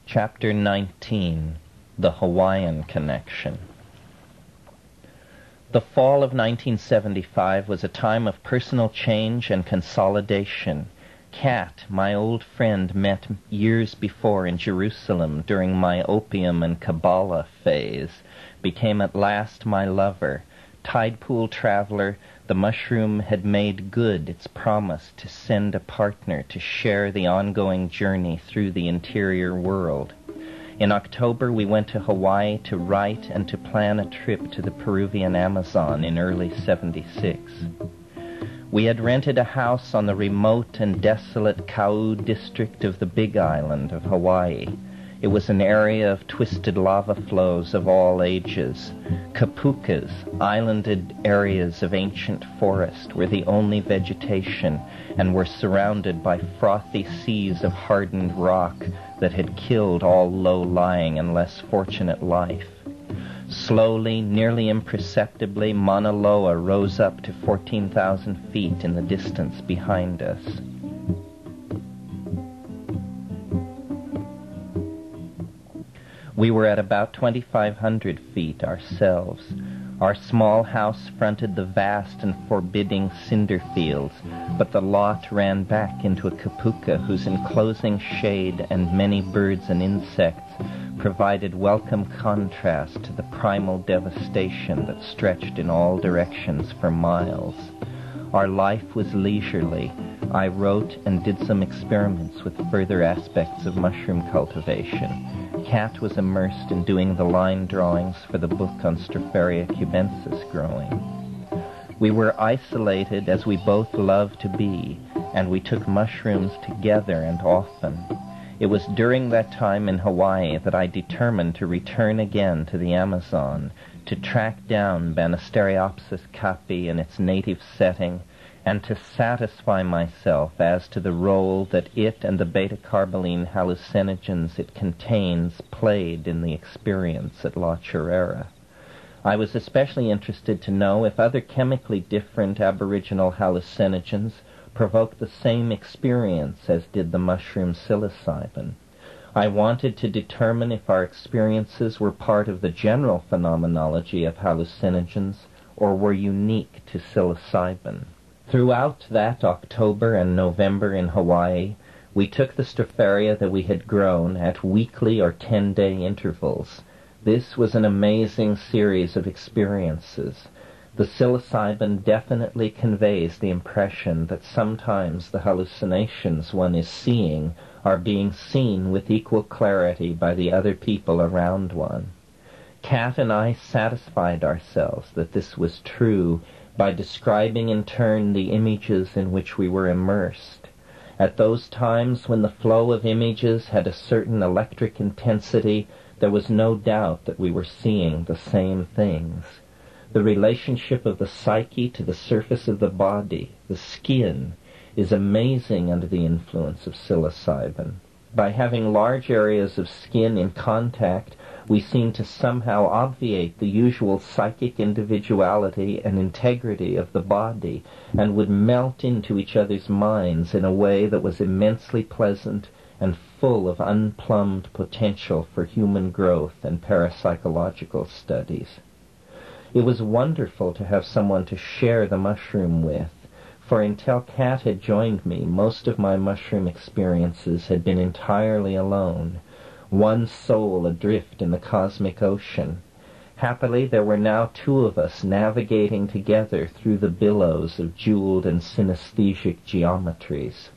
Chapter 19, The Hawaiian Connection. The fall of 1975 was a time of personal change and consolidation. Kat, my old friend met years before in Jerusalem during my opium and Kabbalah phase, became at last my lover. Tide pool traveler, the mushroom had made good its promise to send a partner to share the ongoing journey through the interior world. In October, we went to Hawaii to write and to plan a trip to the Peruvian Amazon in early '76. We had rented a house on the remote and desolate Kau district of the Big Island of Hawaii. It was an area of twisted lava flows of all ages. Kapukas, islanded areas of ancient forest, were the only vegetation and were surrounded by frothy seas of hardened rock that had killed all low-lying and less fortunate life. Slowly, nearly imperceptibly, Mauna Loa rose up to 14,000 feet in the distance behind us. We were at about 2,500 feet ourselves. Our small house fronted the vast and forbidding cinder fields, but the lot ran back into a kapuka whose enclosing shade and many birds and insects provided welcome contrast to the primal devastation that stretched in all directions for miles. Our life was leisurely. I wrote and did some experiments with further aspects of mushroom cultivation. Kat was immersed in doing the line drawings for the book on Stropharia cubensis growing. We were isolated as we both loved to be, and we took mushrooms together and often. It was during that time in Hawaii that I determined to return again to the Amazon, to track down Banisteriopsis caapi in its native setting, and to satisfy myself as to the role that it and the beta-carboline hallucinogens it contains played in the experience at La Chorrera. I was especially interested to know if other chemically different aboriginal hallucinogens provoked the same experience as did the mushroom psilocybin. I wanted to determine if our experiences were part of the general phenomenology of hallucinogens or were unique to psilocybin. Throughout that October and November in Hawaii, we took the Stropharia that we had grown at weekly or 10-day intervals. This was an amazing series of experiences. The psilocybin definitely conveys the impression that sometimes the hallucinations one is seeing are being seen with equal clarity by the other people around one. Kat and I satisfied ourselves that this was true by describing in turn the images in which we were immersed. At those times when the flow of images had a certain electric intensity, there was no doubt that we were seeing the same things. The relationship of the psyche to the surface of the body, the skin, is amazing under the influence of psilocybin. By having large areas of skin in contact, we seem to somehow obviate the usual psychic individuality and integrity of the body, and would melt into each other's minds in a way that was immensely pleasant and full of unplumbed potential for human growth and parapsychological studies. It was wonderful to have someone to share the mushroom with, for until Kat had joined me, most of my mushroom experiences had been entirely alone, one soul adrift in the cosmic ocean. Happily, there were now two of us navigating together through the billows of jeweled and synesthesic geometries.